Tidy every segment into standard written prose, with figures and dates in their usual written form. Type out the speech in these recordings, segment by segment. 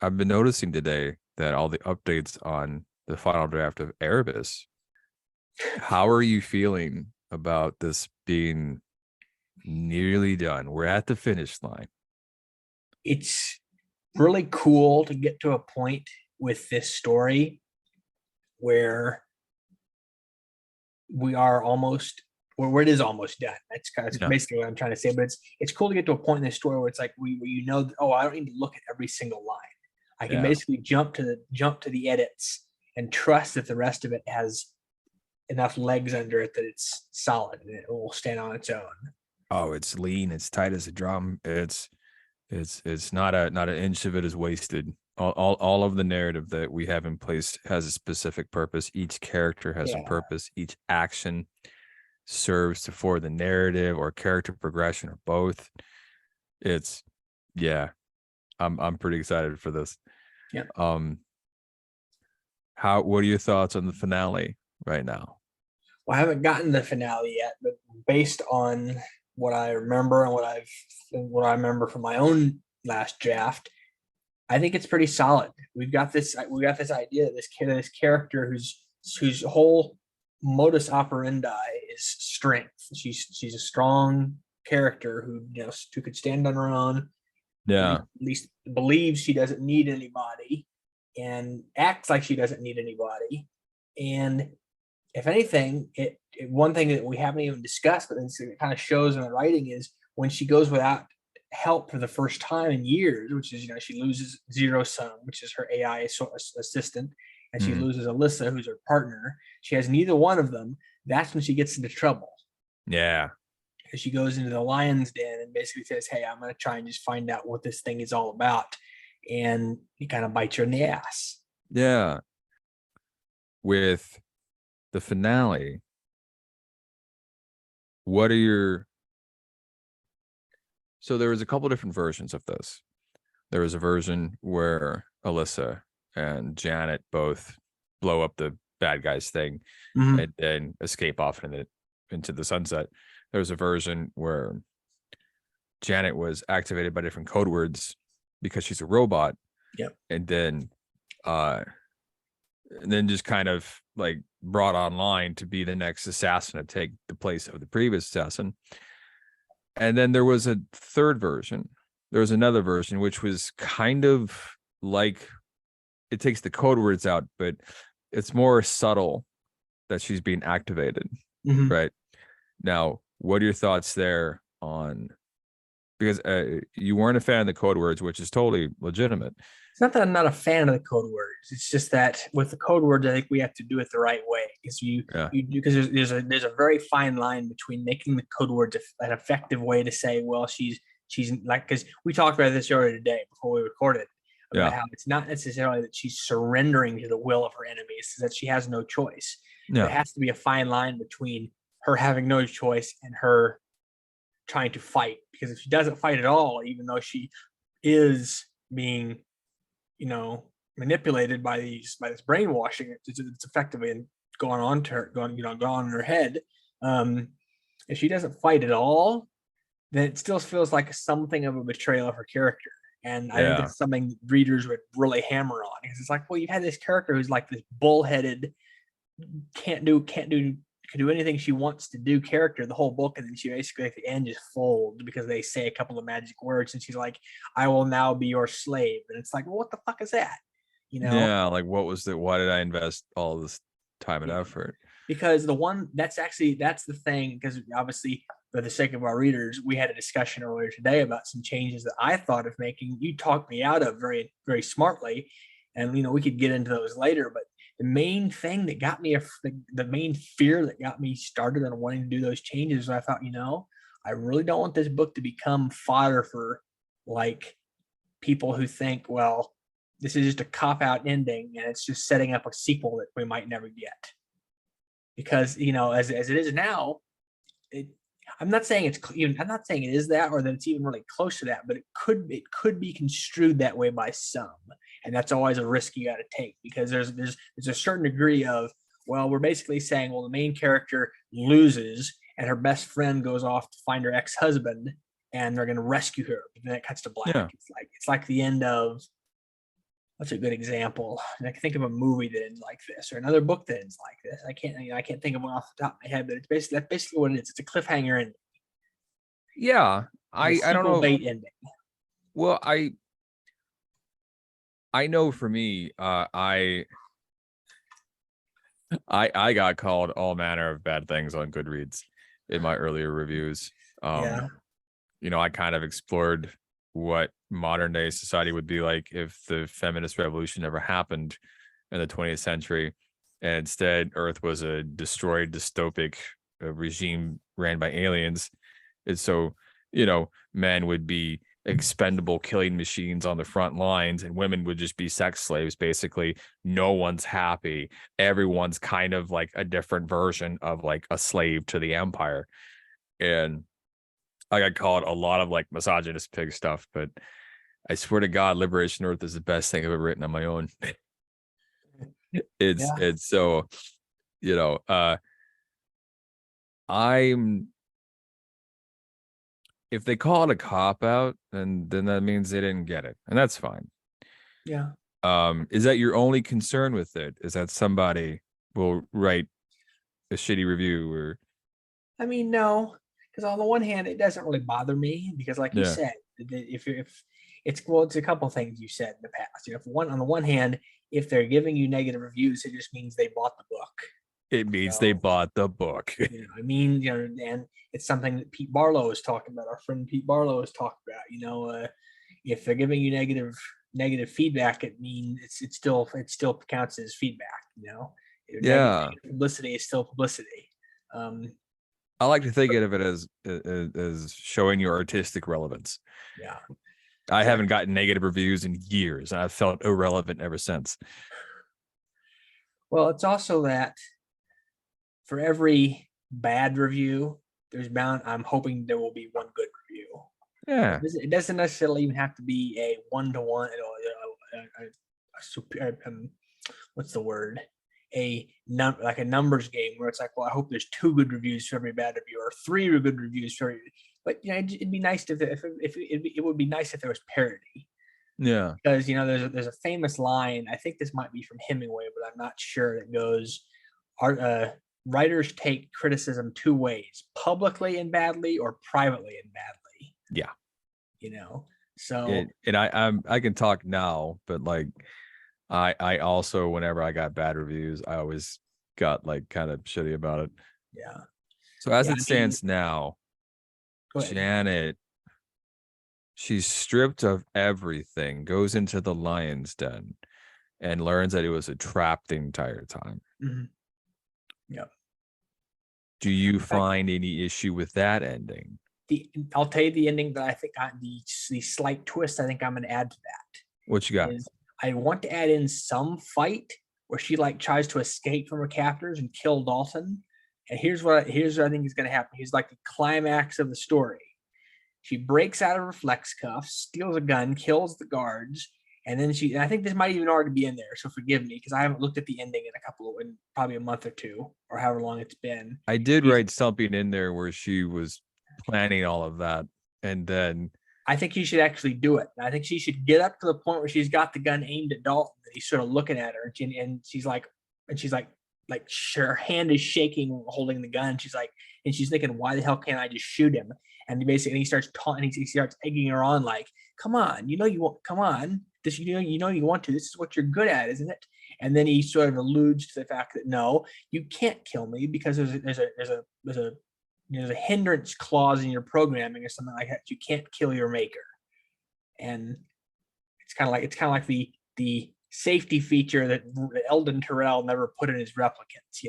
I've been noticing today that all the updates on the final draft of Erebus. How are you feeling about this being nearly done? We're at the finish line. It's really cool to get to a point with this story where we are almost where it is almost done. That's Yeah. basically what I'm trying to say. But it's cool to get to a point in this story where it's like oh, I don't need to look at every single line. I can Yeah. basically jump to the edits and trust that the rest of it has enough legs under it that it's solid and it will stand on its own. Oh, it's lean, it's tight as a drum. It's not an inch of it is wasted. All of the narrative that we have in place has a specific purpose. Each character has a Yeah. purpose. Each action serves to forward the narrative or character progression or both. It's yeah, I'm pretty excited for this. Yeah. What are your thoughts on the finale right now? Well, I haven't gotten the finale yet, but based on what I remember and what I remember from my own last draft, I think it's pretty solid. We got this idea that this character whose whole modus operandi is strength. She's a strong character who could stand on her own, Yeah. at least believes she doesn't need anybody, and acts like she doesn't need anybody. And if anything, one thing that we haven't even discussed, but it kind of shows in the writing is when she goes without help for the first time in years, which is she loses Zero Sum, which is her AI assistant, and she Mhm. loses Alyssa, who's her partner. She has neither one of them. That's when she gets into trouble. Yeah. Because she goes into the lion's den and basically says, "Hey, I'm going to try and just find out what this thing is all about," and he kind of bites her in the ass. Yeah. With the finale, what are your so there was a couple different versions of this. There was a version where Alyssa and Janet both blow up the bad guys thing Mm-hmm. and then escape off into the sunset. There was a version where Janet was activated by different code words because she's a robot. Yep. And uh then just kind of like brought online to be the next assassin to take the place of the previous assassin. And then there was a third version. There was another version which was kind of like it takes the code words out, but it's more subtle that she's being activated. Mm-hmm. Right. Now, what are your thoughts there on because you weren't a fan of the code words, which is totally legitimate. It's not that I'm not a fan of the code words. It's just that with the code words, I think we have to do it the right way. Because Yeah. because there's a very fine line between making the code words an effective way to say, well, she's like, because we talked about this earlier today before we recorded about Yeah. how it's not necessarily that she's surrendering to the will of her enemies, it's that she has no choice. There Yeah. has to be a fine line between her having no choice and her trying to fight. Because if she doesn't fight at all, even though she is being manipulated by this brainwashing, it's effectively going on to her, going on in her head. If she doesn't fight at all, then it still feels like something of a betrayal of her character. And I think Yeah. that's something readers would really hammer on, because it's like, well, you've had this character who's like this bullheaded, can do anything she wants to do character the whole book, and then she basically at the end just folds because they say a couple of magic words, and she's like, "I will now be your slave," and it's like, well, what the fuck is that? You know? Yeah. Like, why did I invest all this time and effort? Because that's the thing. Because obviously, for the sake of our readers, we had a discussion earlier today about some changes that I thought of making. You talked me out of very, very smartly, and we could get into those later. But the main thing that got me, the main fear that got me started on wanting to do those changes, I thought, I really don't want this book to become fodder for like people who think, well, this is just a cop out ending and it's just setting up a sequel that we might never get. Because as it is now, it, I'm not saying it is that, or that it's even really close to that, but it could be construed that way by some, and that's always a risk you got to take, because there's a certain degree of, well, we're basically saying, well, the main character loses and her best friend goes off to find her ex-husband and they're going to rescue her, and then it cuts to black. Yeah. It's like the end of what's a good example? I can think of a movie that ends like this, or another book that ends like this. I can't think of one off the top of my head, but that's basically what it is. It's a cliffhanger and Yeah, a I don't sequel know. bait ending. Well, I know for me, I got called all manner of bad things on Goodreads in my earlier reviews. Yeah. I kind of explored what modern day society would be like if the feminist revolution never happened in the 20th century, and instead Earth was a destroyed dystopic regime ran by aliens. And so, men would be expendable killing machines on the front lines, and women would just be sex slaves. Basically, no one's happy. Everyone's kind of like a different version of like a slave to the empire. And I got called a lot of like misogynist pig stuff, but I swear to God, Liberation Earth is the best thing I've ever written on my own. It's so, I'm if they call it a cop out, then that means they didn't get it, and that's fine. Yeah. Is that your only concern with it? Is that somebody will write a shitty review? Or I mean, no, because on the one hand, it doesn't really bother me because, like you Yeah. said, if it's a couple things you said in the past. On the one hand, if they're giving you negative reviews, it just means they bought the book. It means they bought the book. And it's something that Pete Barlow is talking about. Our friend Pete Barlow is talking about. If they're giving you negative feedback, it means it still counts as feedback. Yeah. Negative publicity is still publicity. I like to think of it as showing your artistic relevance. Yeah. I haven't gotten negative reviews in years, and I've felt irrelevant ever since. Well, it's also that for every bad review, I'm hoping there will be one good review. Yeah. It doesn't necessarily even have to be a one-to-one, what's the word? Like a numbers game where it's like, well, I hope there's 2 good reviews for every bad review, or 3 good reviews for every. But it'd be nice if it would be nice if there was parity. Yeah. Because there's a famous line. I think this might be from Hemingway, but I'm not sure. It goes, writers take criticism 2 ways: publicly and badly, or privately and badly. Yeah. So and I can talk now, but like I also, whenever I got bad reviews, I always got like kind of shitty about it. Yeah. So as it stands now, Go ahead. Janet, she's stripped of everything, goes into the lion's den, and learns that it was a trap the entire time. Mm-hmm. Yep. Do you find any issue with that ending? I'll tell you the ending that I think the slight twist I think I'm going to add to that. What you got? I want to add in some fight where she like tries to escape from her captors and kill Dalton. And here's what I think is going to happen. Here's like the climax of the story. She breaks out of her flex cuffs, steals a gun, kills the guards, and then I think this might even already be in there, so forgive me because I haven't looked at the ending in probably a month or 2 or however long it's been. I did write something in there where she was planning all of that, and then I think he should actually do it. I think she should get up to the point where she's got the gun aimed at Dalton, and he's sort of looking at her, and she's like, her hand is shaking, holding the gun. She's like, and she's thinking, why the hell can't I just shoot him? And he starts taunting, he starts egging her on, like, come on, you want, come on, this, you want to, this is what you're good at, isn't it? And then he sort of alludes to the fact that no, you can't kill me because there's a hindrance clause in your programming or something like that. You can't kill your maker. And it's kind of like the safety feature that Eldon Terrell never put in his replicants,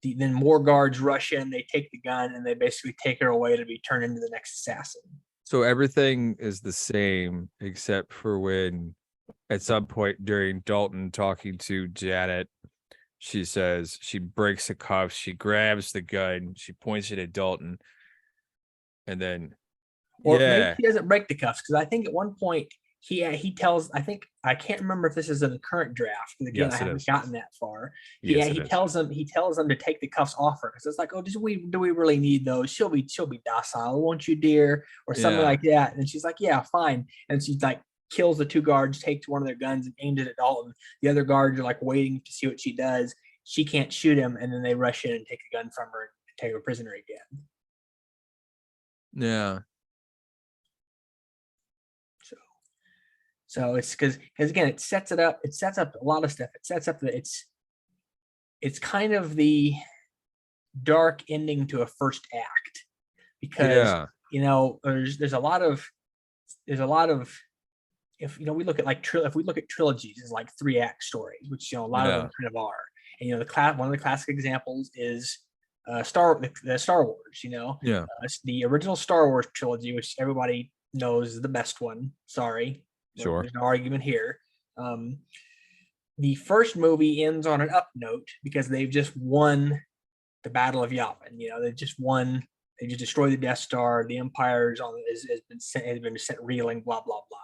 then more guards rush in, they take the gun, and they basically take her away to be turned into the next assassin. So everything is the same except for when at some point during Dalton talking to Janet, she says she breaks the cuffs, she grabs the gun, she points it at Dalton, and then maybe she doesn't break the cuffs, because I think at one point he tells, I think, I can't remember if this is in the current draft, because again, I Yes, it haven't is. gotten that far. Yes, it He is. tells them to take the cuffs off her, because it's like, oh, do we really need those? She'll be docile, won't you, dear? Or something Yeah. like that. And she's like, yeah, fine. And she's like, kills the two guards, takes one of their guns and aims it at Dalton. The other guards are like waiting to see what she does. She can't shoot him, and then they rush in and take the gun from her and take her prisoner again. Yeah. So it's because again, it sets up a lot of stuff. It sets up that it's kind of the dark ending to a first act, because Yeah. there's a lot of if we look at if we look at trilogies as like 3-act stories, which a lot of them kind of are. And one of the classic examples is the Star Wars. Yeah. The original Star Wars trilogy, which everybody knows is the best one. Sorry, Sure. there's no argument here. The first movie ends on an up note because they've just won the Battle of Yavin. They just won. They just destroyed the Death Star. The Empire has been sent reeling. Blah blah blah.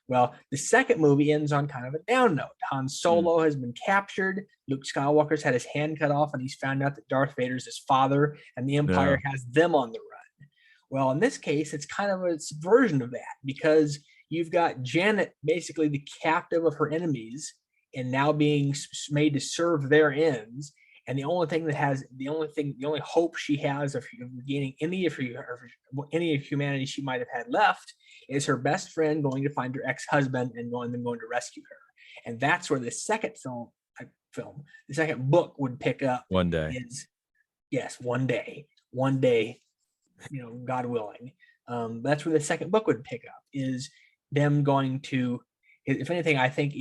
Well, the second movie ends on kind of a down note. Han Solo has been captured. Luke Skywalker's had his hand cut off, and he's found out that Darth Vader's his father, and the Empire has them on the run. Well, in this case, it's kind of a subversion of that, because you've got Janet basically the captive of her enemies and now being made to serve their ends. And the only hope she has of gaining any of humanity she might have had left is her best friend going to find her ex-husband and going to rescue her. And that's where the second the second book would pick up. One day. Yes, one day, God willing. That's where the second book would pick up, is them going to, if anything, I think,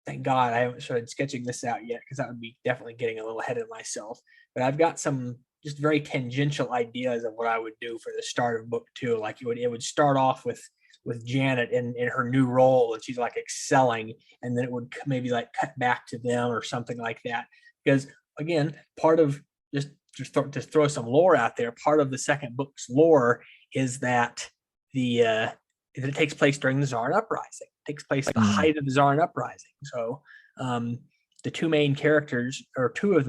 thank God I haven't started sketching this out yet, because that would be definitely getting a little ahead of myself. But I've got some just very tangential ideas of what I would do for the start of book 2. Like it would start off with Janet in her new role, and she's like excelling, and then it would maybe like cut back to them or something like that. Because again, part of just throw some lore out there, part of the second book's lore is that it takes place during the Tsaran Uprising. It takes place at the height of the Tsaran Uprising. So the two of the main characters, Alyssa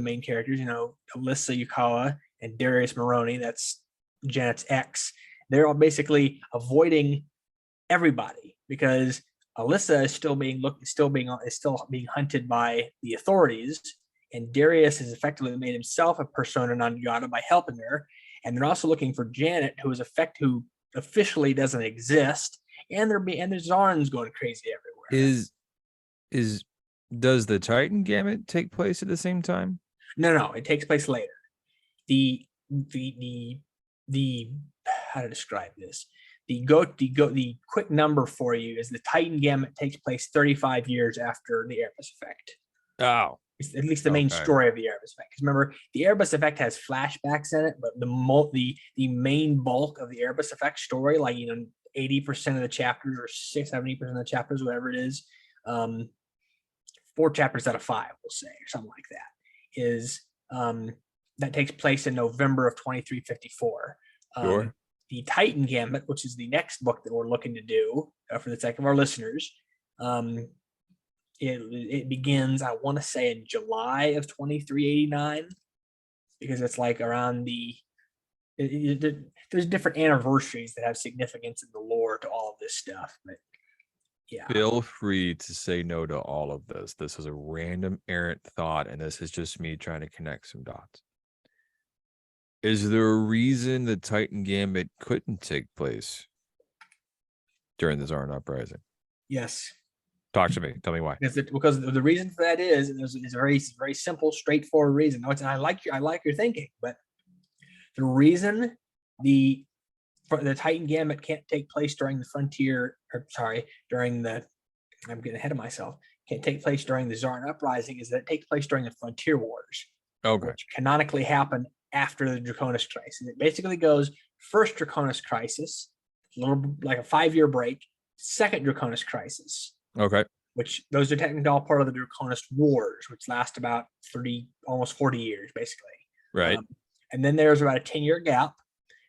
Yukawa and Darius Moroni, that's Janet's ex, they're all basically avoiding everybody, because Alyssa is still being hunted by the authorities, and Darius has effectively made himself a persona non grata by helping her. And they're also looking for Janet, who officially doesn't exist, and there's Zarns going crazy everywhere. Does the Titan Gambit take place at the same time? No, it takes place later. The how to describe this? The quick number for you is the Titan Gambit takes place 35 years after the Erebus Effect. Oh. It's at least the main story of the Erebus Effect. Because remember, the Erebus Effect has flashbacks in it, but the main bulk of the Erebus Effect story, like 80% of the chapters or 70% of the chapters, whatever it is, 4 chapters out of 5, we'll say, or something like that, is that takes place in November of 2354. Sure. The Titan Gambit, which is the next book that we're looking to do for the sake of our listeners, it begins, I want to say, in July of 2389, because it's like around there's different anniversaries that have significance in the lore to all of this stuff. But yeah, feel free to say no to all of this. This is a random errant thought, and this is just me trying to connect some dots. Is there a reason the Titan Gambit couldn't take place during the Tsaran Uprising? Yes. Talk to me. Tell me why. Because the reason for that is a very, very simple, straightforward reason. And I like your thinking, but the reason the Titan Gambit can't take place during the I'm getting ahead of myself. Can't take place during the Tsaran Uprising is that it takes place during the Frontier Wars. Okay. Which canonically happened after the Draconis Crisis. It basically goes first Draconis Crisis, a little like a 5-year break, second Draconis Crisis. Okay. Which those are technically all part of the Draconis Wars, which last about 30, almost 40 years, basically. Right. And then there's about a 10-year gap.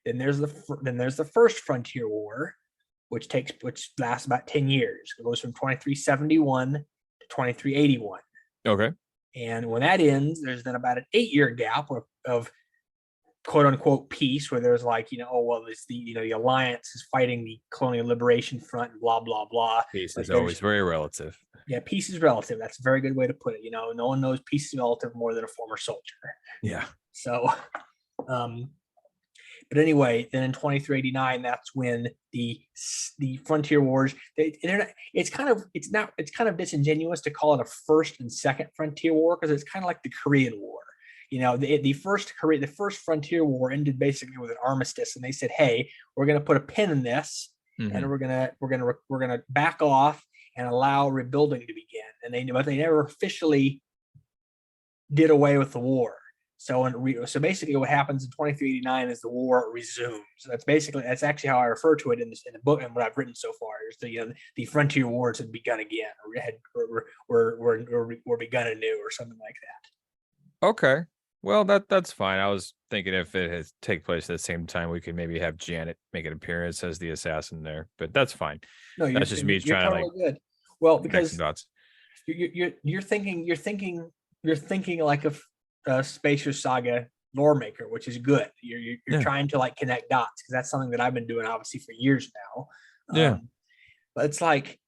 Then there's the first Frontier War, which lasts about 10 years. It goes from 2371 to 2381. Okay. And when that ends, there's then about an 8-year gap of quote unquote peace, where there's like, oh well, it's the alliance is fighting the Colonial Liberation Front and blah blah blah. Peace is always very relative. Yeah, peace is relative. That's a very good way to put it. No one knows peace is relative more than a former soldier. Yeah. So, but anyway, then in 2389, that's when the Frontier Wars. It's kind of disingenuous to call it a first and second Frontier War, because it's kind of like the Korean War. The first Frontier War ended basically with an armistice, and they said, "Hey, we're going to put a pin in this, and we're gonna back off and allow rebuilding to begin." But they never officially did away with the war. So basically, what happens in 2389 is the war resumes. So that's actually how I refer to it in the book and what I've written so far. Is the Frontier Wars had begun again, or were begun anew, or something like that. Okay. Well, that's fine. I was thinking if it has take place at the same time, we could maybe have Janet make an appearance as the assassin there, but that's fine. No, that's just me trying totally to good. Well, because you're thinking like a Spacer Saga lore maker, which is good. You're trying to like connect dots, because that's something that I've been doing obviously for years now. Yeah. But it's like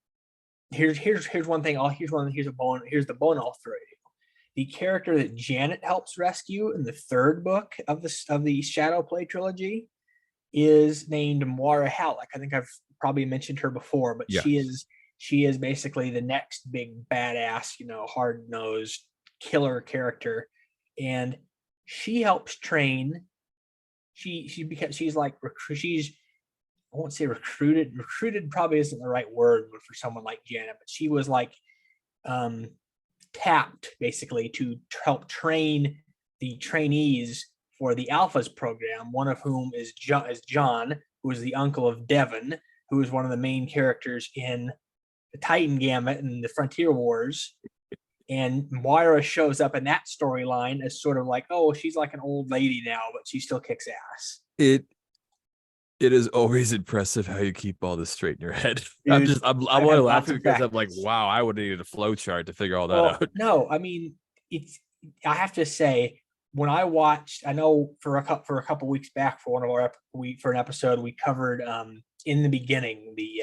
here's one thing. Here's the bone I'll throw you. The character that Janet helps rescue in the third book of the Shadow Play trilogy is named Moira Halleck. I think I've probably mentioned her before, but she is basically the next big badass, hard-nosed killer character, and she helps train. She's I won't say recruited. Recruited probably isn't the right word for someone like Janet, but she was like tapped basically to help train the trainees for the Alphas program, one of whom is John, who is the uncle of Devon, who is one of the main characters in the Titan Gambit and the Frontier Wars. And Moira shows up in that storyline as sort of like, oh, she's like an old lady now, but she still kicks ass. It is always impressive how you keep all this straight in your head. Dude, I'm only laughing because I'm like, wow, I would need a flow chart to figure all that out. No, I mean, I have to say, when I watched, I know for a couple weeks back for an episode, we covered In the Beginning, the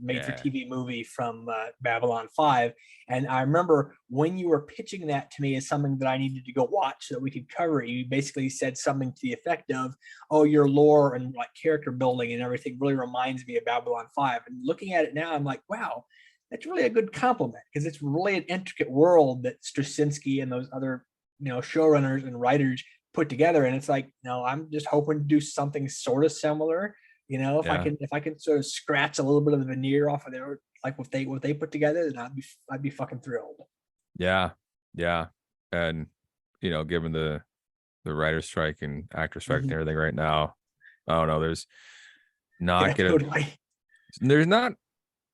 made for TV movie from Babylon 5. And I remember when you were pitching that to me as something that I needed to go watch so that we could cover it, you basically said something to the effect of, oh, your lore and like character building and everything really reminds me of Babylon 5. And looking at it now, I'm like, wow, that's really a good compliment, because it's really an intricate world that Straczynski and those other showrunners and writers put together. And it's like, I'm just hoping to do something sort of similar. If I can sort of scratch a little bit of the veneer off of their, like what they put together, then I'd be fucking thrilled. Yeah. And given the writer strike and actor strike and everything right now, I don't know, there's not there's not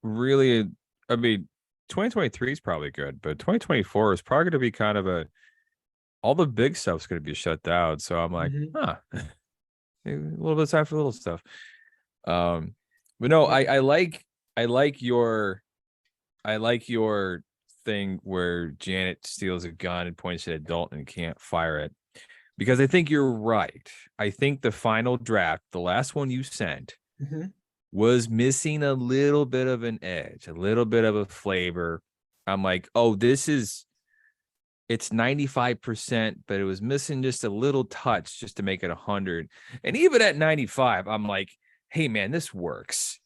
really I mean, 2023 is probably good, but 2024 is probably going to be kind of all the big stuff's going to be shut down. So I'm like, a little bit of time for little stuff. But no, I like your thing where Janet steals a gun and points it at Dalton and can't fire it, because I think you're right. I think the final draft, the last one you sent, was missing a little bit of an edge, a little bit of a flavor. I'm like, oh, it's 95%, but it was missing just a little touch just to make it 100. And even at 95, I'm like, hey man, this works,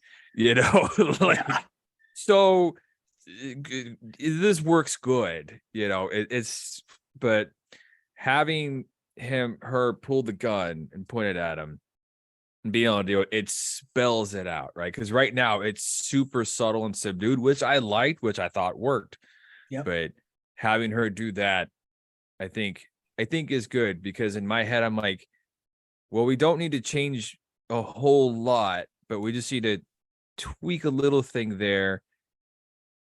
so this works good, but having her pull the gun and point it at him and being able to do it spells it out, right? Because right now it's super subtle and subdued, which I liked, which I thought worked. Yeah. But having her do that, I think is good, because in my head I'm like, well, we don't need to change a whole lot, but we just need to tweak a little thing there.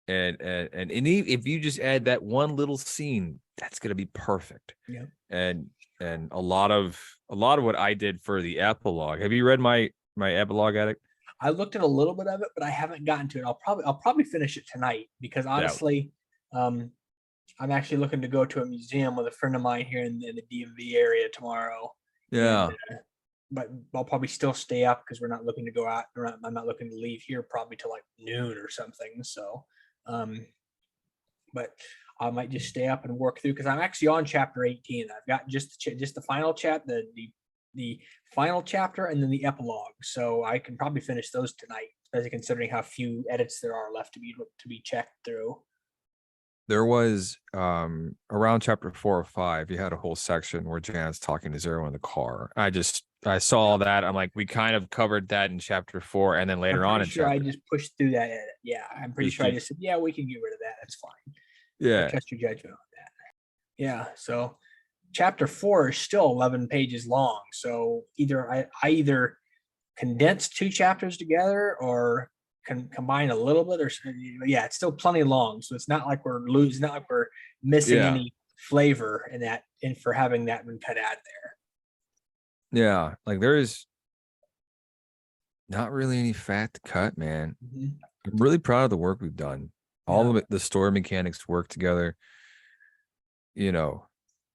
And if you just add that one little scene, that's gonna be perfect. Yeah. And and a lot of what I did for the epilogue. Have you read my epilogue, Addict? I looked at a little bit of it, but I haven't gotten to it. I'll probably finish it tonight because Yeah. honestly, I'm actually looking to go to a museum with a friend of mine here in the DMV area tomorrow. Yeah. But I'll probably still stay up because we're not looking to go out. I'm not looking to leave here probably till like noon or something. So, but I might just stay up and work through because I'm actually on chapter 18. I've got just the final chapter, the final chapter, and then the epilogue. So I can probably finish those tonight, especially considering how few edits there are left to be checked through. There was around chapter 4 or 5, you had a whole section where Janet's talking to Zero in the car. I saw that. I'm like, we kind of covered that in chapter 4, and then later on in sure chapter. I just pushed through that edit. Yeah, I'm pretty sure I just said, yeah, we can get rid of that. That's fine. Yeah. I trust your judgment on that. Yeah. So chapter 4 is still 11 pages long. So I either condense 2 chapters together or can combine a little bit, or yeah, it's still plenty long. So it's not like we're missing any flavor in that, and for having that been cut out there. Yeah, like there is not really any fat to cut, man. I'm really proud of the work we've done. All of it, the story mechanics work together. You know,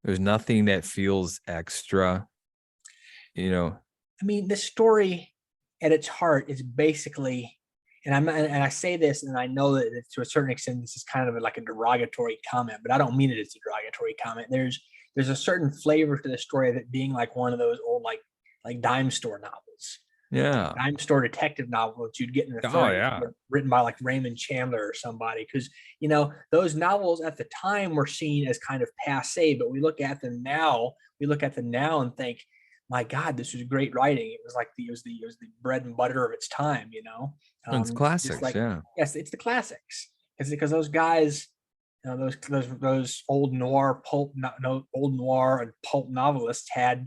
there's nothing that feels extra. You know, I mean, the story at its heart is basically, and I say this, and I know that to a certain extent this is kind of like a derogatory comment, but I don't mean it as a derogatory comment. There's a certain flavor to the story of it being like one of those old like dime store novels. Yeah, dime store detective novel that you'd get in the 30s, written by like Raymond Chandler or somebody. Because those novels at the time were seen as kind of passe, but we look at them now and think, my God, this was great writing. It was like it was the bread and butter of its time. It's classics. Yes, it's the classics. It's because those guys, those old noir and pulp novelists had,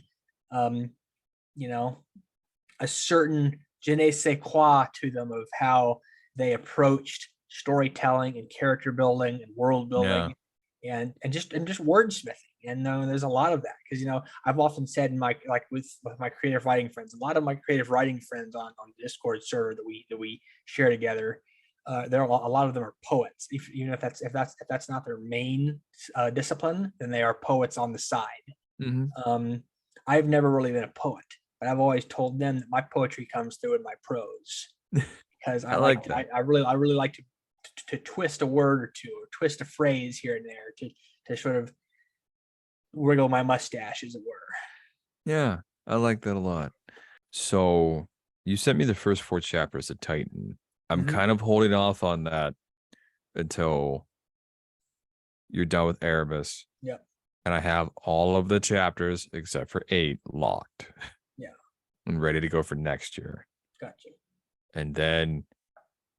a certain je ne sais quoi to them of how they approached storytelling and character building and world building, and just wordsmithing. And there's a lot of that because I've often said with my creative writing friends, a lot of my creative writing friends on the Discord server that we share together, there are a lot of them are poets. Even if that's not their main discipline, then they are poets on the side. I've never really been a poet, but I've always told them that my poetry comes through in my prose because I really like to twist a word or two, or twist a phrase here and there to sort of wriggle my mustache, as it were. Yeah, I like that a lot. So you sent me the first 4 chapters of Titan. I'm kind of holding off on that until you're done with Erebus. Yep. And I have all of the chapters except for 8 locked. Yeah. I'm ready to go for next year. Gotcha. And then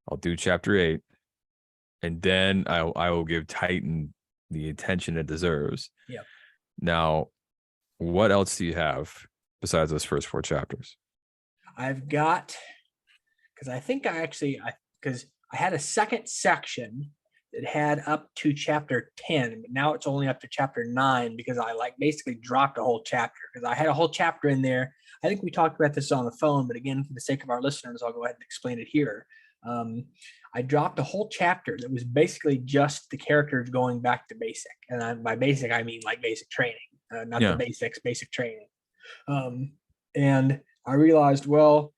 I'll do chapter 8. And then I will give Titan the attention it deserves. Yep. Now, what else do you have besides those first 4 chapters? I've got, because I had a second section that had up to chapter 10, but now it's only up to chapter 9 because I basically dropped a whole chapter because I had a whole chapter in there. I think we talked about this on the phone, but again, for the sake of our listeners, I'll go ahead and explain it here. I dropped a whole chapter that was basically just the characters going back to basic. And by basic, I mean like basic training, not the basics, basic training. And I realized, well,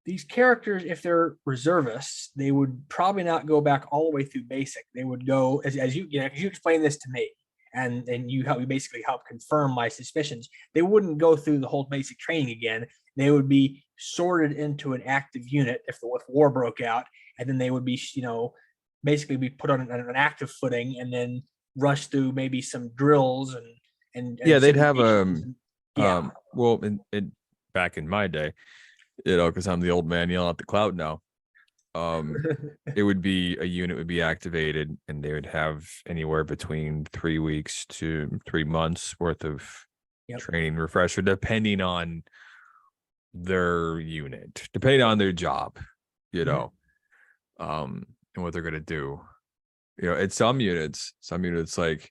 these characters, if they're reservists, they would probably not go back all the way through basic. They would go, as you explained this to me, and you basically help confirm my suspicions. They wouldn't go through the whole basic training again. They would be sorted into an active unit if war broke out, and then they would be, basically be put on an active footing and then rush through maybe some drills and they'd have well, in back in my day, because I'm the old man yelling at the cloud now. It would be a unit would be activated, and they would have anywhere between 3 weeks to 3 months worth of training refresher, depending on their unit, depending on their job, and what they're gonna do. At some units like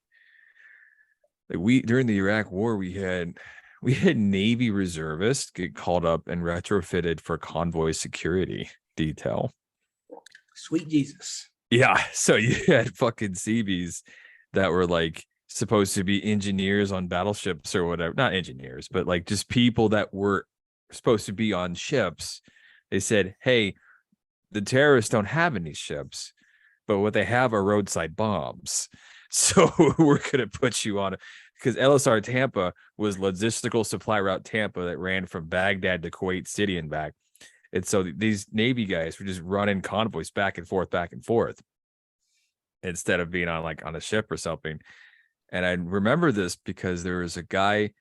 we during the Iraq War, we had we had Navy reservists get called up and retrofitted for convoy security detail. Sweet Jesus. Yeah, so you had fucking Seabees that were like supposed to be engineers on battleships or whatever. Not engineers, but like just people that were supposed to be on ships. They said, hey, the terrorists don't have any ships, but what they have are roadside bombs. So we're going to put you on it. Because LSR Tampa was logistical supply route Tampa that ran from Baghdad to Kuwait City and back. And so these Navy guys were just running convoys back and forth instead of being on like on a ship or something. And I remember this because there was a guy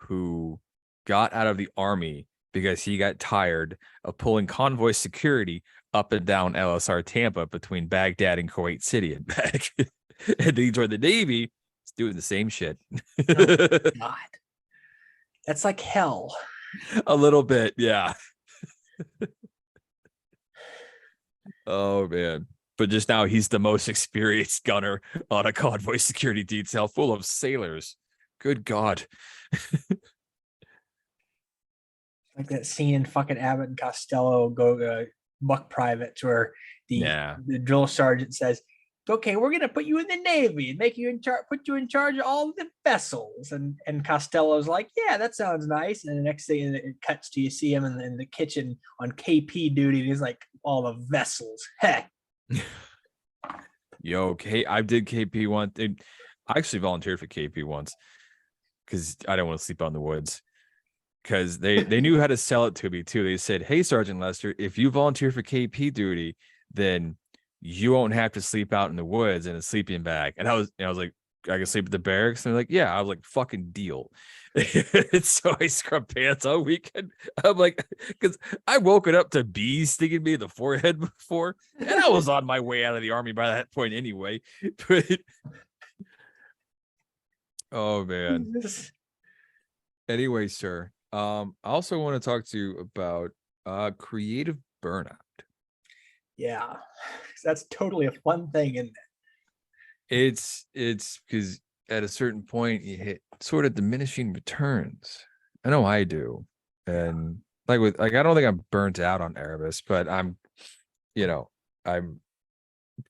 who got out of the army because he got tired of pulling convoy security up and down LSR Tampa between Baghdad and Kuwait City and back. And he joined the Navy. It's doing the same shit. Oh, God. That's like hell. A little bit, yeah. Oh, man. But just now, he's the most experienced gunner on a convoy security detail full of sailors. Good God. Like that scene in fucking Abbott and Costello go Buck Privates where the drill sergeant says, okay, we're gonna put you in the Navy and make you in charge, put you in charge of all of the vessels. And Costello's like, yeah, that sounds nice. And the next thing it cuts to you see him in the kitchen on KP duty, and he's like, all the vessels. Heck. Yo, I did KP once. I actually volunteered for KP once because I didn't want to sleep out in the woods. Because they knew how to sell it to me too. They said, hey, Sergeant Lester, if you volunteer for KP duty, then you won't have to sleep out in the woods in a sleeping bag. And I was like, I can sleep at the barracks. And they're like, yeah. I was like, fucking deal. So I scrubbed pants all weekend. I'm like, because I woke it up to bees stinging me in the forehead before, and I was on my way out of the army by that point anyway. But oh man. Anyway, sir. I also want to talk to you about creative burnout. Yeah, that's totally a fun thing, isn't it? It's because at a certain point you hit sort of diminishing returns. I know I do. And I don't think I'm burnt out on Erebus, but I'm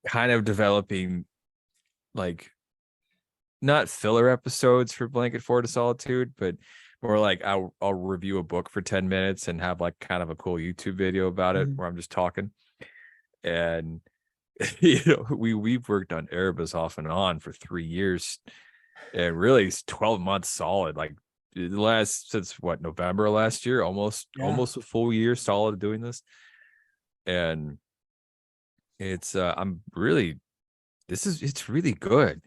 kind of developing like not filler episodes for Blanket Fort of Solitude, but more like I'll review a book for 10 minutes and have like kind of a cool YouTube video about it where I'm just talking. And we've worked on Erebus off and on for 3 years, and really it's 12 months solid. Like the last since what, November last year, almost a full year solid doing this. And it's it's really good,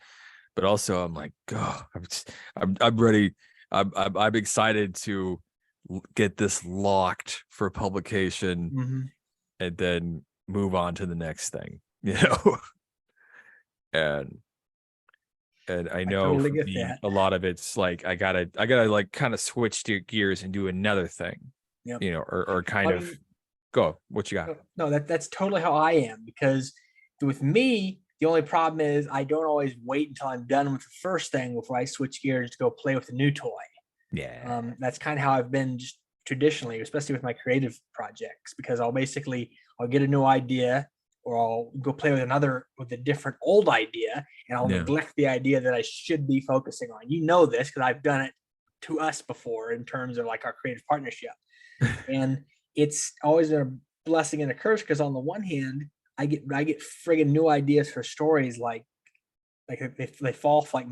but also I'm like, God, I'm ready. I'm excited to get this locked for publication, and then move on to the next thing, and I know totally for get me, that. a lot of it's like I gotta like kind of switch gears and do another thing, or kind of go. What you got? No, that's totally how I am, because with me, the only problem is I don't always wait until I'm done with the first thing before I switch gears to go play with a new toy. Yeah. That's kind of how I've been just traditionally, especially with my creative projects, because I'll get a new idea, or I'll go play with a different old idea, and I'll neglect the idea that I should be focusing on. This because I've done it to us before in terms of like our creative partnership. And it's always a blessing and a curse, because on the one hand, I get friggin' new ideas for stories like they fall like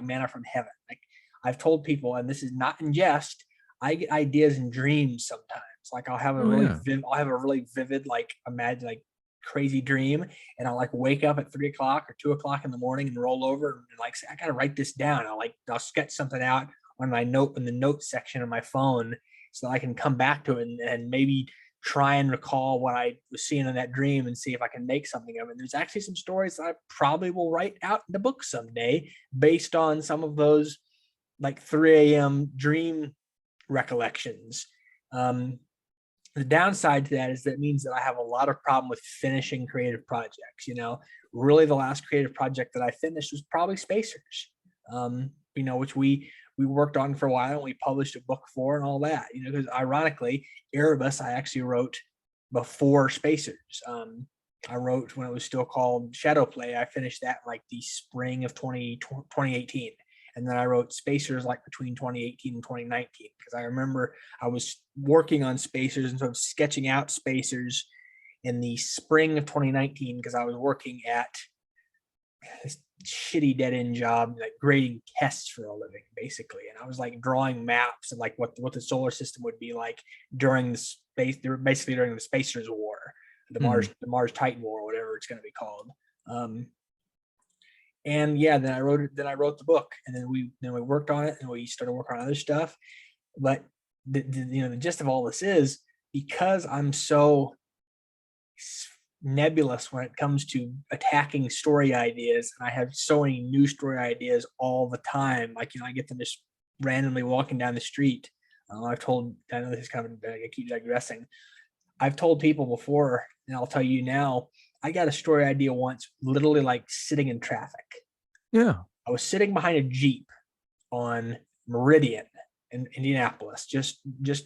manna from heaven. Like I've told people, and this is not in jest, I get ideas in dreams sometimes. Like I'll have a really vivid, like imagine like crazy dream, and I'll like wake up at 3 o'clock or 2 o'clock in the morning and roll over and like say, I gotta write this down. I'll sketch something out on my in the notes section of my phone, so that I can come back to it and maybe try and recall what I was seeing in that dream and see if I can make something of it. And there's actually some stories that I probably will write out in the book someday based on some of those like 3 a.m. dream recollections. The downside to that is that means that I have a lot of problem with finishing creative projects. Really the last creative project that I finished was probably Spacers, which we we worked on for a while and we published a book for and all that, because ironically, Erebus, I actually wrote before Spacers. I wrote when it was still called Shadow Play. I finished that like the spring of 2018. And then I wrote Spacers like between 2018 and 2019, because I remember I was working on Spacers and sort of sketching out Spacers in the spring of 2019, because I was working at this shitty dead end job, like grading tests for a living, basically. And I was like drawing maps of like what the solar system would be like during the space, basically during the Spacers War, the Mars Titan War, whatever it's going to be called. And yeah, then I wrote the book, and then we worked on it, and we started working on other stuff. But the gist of all this is, because I'm so nebulous when it comes to attacking story ideas, and I have so many new story ideas all the time. Like, I get them just randomly walking down the street. I know this is kind of, I keep digressing. I've told people before, and I'll tell you now, I got a story idea once, literally like sitting in traffic. Yeah. I was sitting behind a Jeep on Meridian in Indianapolis, just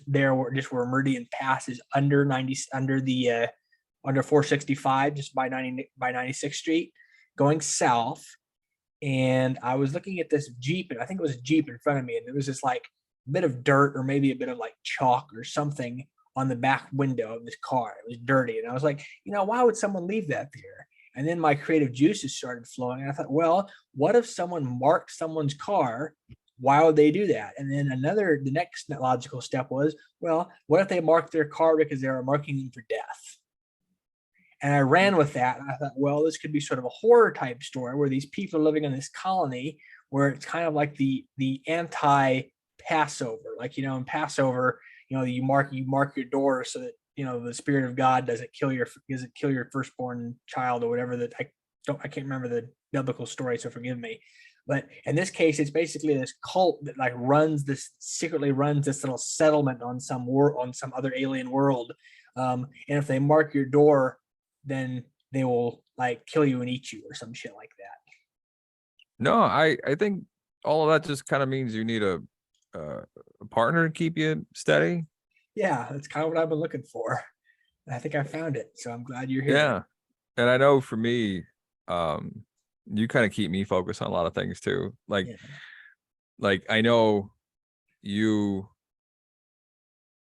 where Meridian passes under 465, just by 96th Street, going south. And I was looking at this Jeep, and I think it was a Jeep in front of me, and there was this like bit of dirt or maybe a bit of like chalk or something on the back window of this car. It was dirty. And I was like, why would someone leave that there? And then my creative juices started flowing. And I thought, well, what if someone marked someone's car? Why would they do that? And then the next logical step was, well, what if they marked their car because they were marking them for death? And I ran with that. And I thought, well, this could be sort of a horror type story where these people are living in this colony where it's kind of like the anti-Passover. Like, in Passover, you mark your door so that the spirit of God doesn't kill your firstborn child or whatever. That I can't remember the biblical story, so forgive me. But in this case, it's basically this cult that like secretly runs this little settlement on some other alien world. And if they mark your door, then they will like kill you and eat you or some shit like that. No, I think all of that just kind of means you need a partner to keep you steady. Yeah, that's kind of what I've been looking for. And I think I found it. So I'm glad you're here. Yeah. And I know for me, you kind of keep me focused on a lot of things too. Like, like I know you,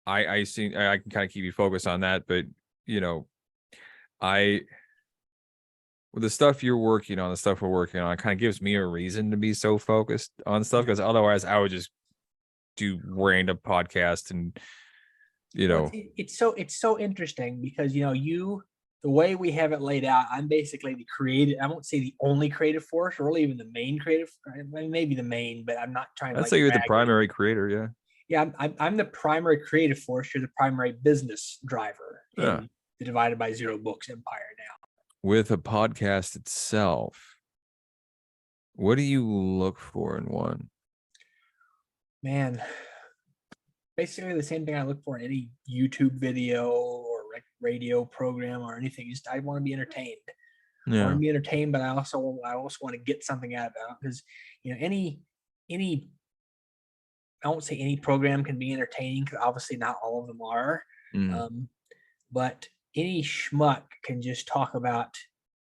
I can kind of keep you focused on that, but with the stuff you're working on, the stuff we're working on, it kind of gives me a reason to be so focused on stuff, because otherwise I would just do random podcasts and it's so interesting because the way we have it laid out, I'm basically the creative. I won't say the only creative force, or really even the main creative. Maybe the main, but I'm not trying to. I'd say you're the primary creator. Yeah. Yeah, I'm the primary creative force. You're the primary business driver. Yeah. In the Divided by Zero Books empire now. With a podcast itself, what do you look for in one? Man, basically the same thing I look for in any YouTube video or radio program or anything. Just I want to be entertained. Yeah. I want to be entertained, but I also want to get something out of it, because any I won't say any program can be entertaining, because obviously not all of them are. But any schmuck can just talk about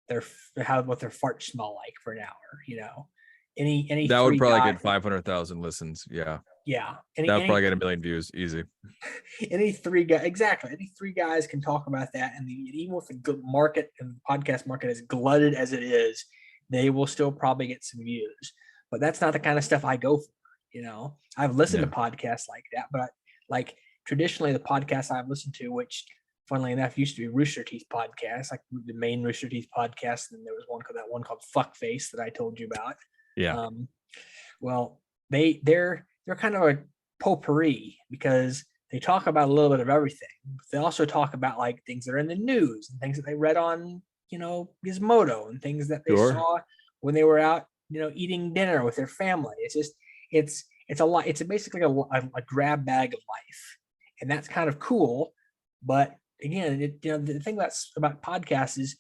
what their farts smell like for an hour. Any that would probably get 500,000 listens. Yeah. Yeah. That would probably get 1 million views easy. Any three guys can talk about that, and even with the good market and podcast market as glutted as it is, they will still probably get some views. But that's not the kind of stuff I go for. I've listened to podcasts like that, but like traditionally the podcasts I've listened to, which funnily enough used to be Rooster Teeth podcast, like the main Rooster Teeth podcast, and there was one called Fuckface that I told you about. Yeah. Well, they're kind of a potpourri, because they talk about a little bit of everything. They also talk about like things that are in the news and things that they read on, Gizmodo, and things that they saw when they were out, eating dinner with their family. It's a lot. It's basically a grab bag of life, and that's kind of cool. But again, the thing about podcasts is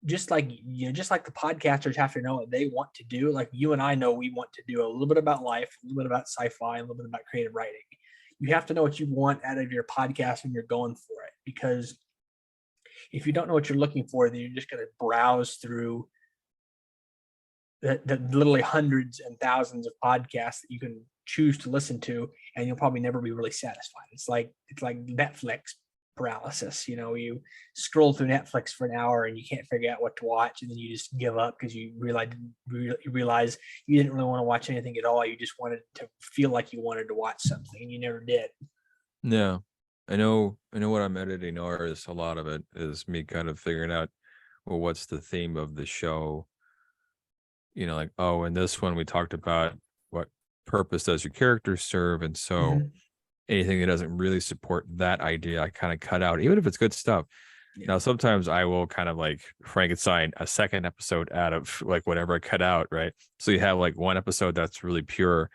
just like just like the podcasters have to know what they want to do. Like you and I know we want to do a little bit about life, a little bit about sci-fi, a little bit about creative writing. You have to know what you want out of your podcast when you're going for it, because if you don't know what you're looking for, then you're just going to browse through the literally hundreds and thousands of podcasts that you can choose to listen to, and you'll probably never be really satisfied. It's like Netflix paralysis. You scroll through Netflix for an hour and you can't figure out what to watch, and then you just give up because you realize you didn't really want to watch anything at all. You just wanted to feel like you wanted to watch something, and you never did. Yeah, I know what I'm editing, or is a lot of it is me kind of figuring out, well, what's the theme of the show? Like, oh, in this one we talked about what purpose does your character serve, and so anything that doesn't really support that idea, I kind of cut out, even if it's good stuff. Yeah. Now, sometimes I will kind of like Frankenstein a second episode out of like whatever I cut out, right? So you have like one episode that's really pure,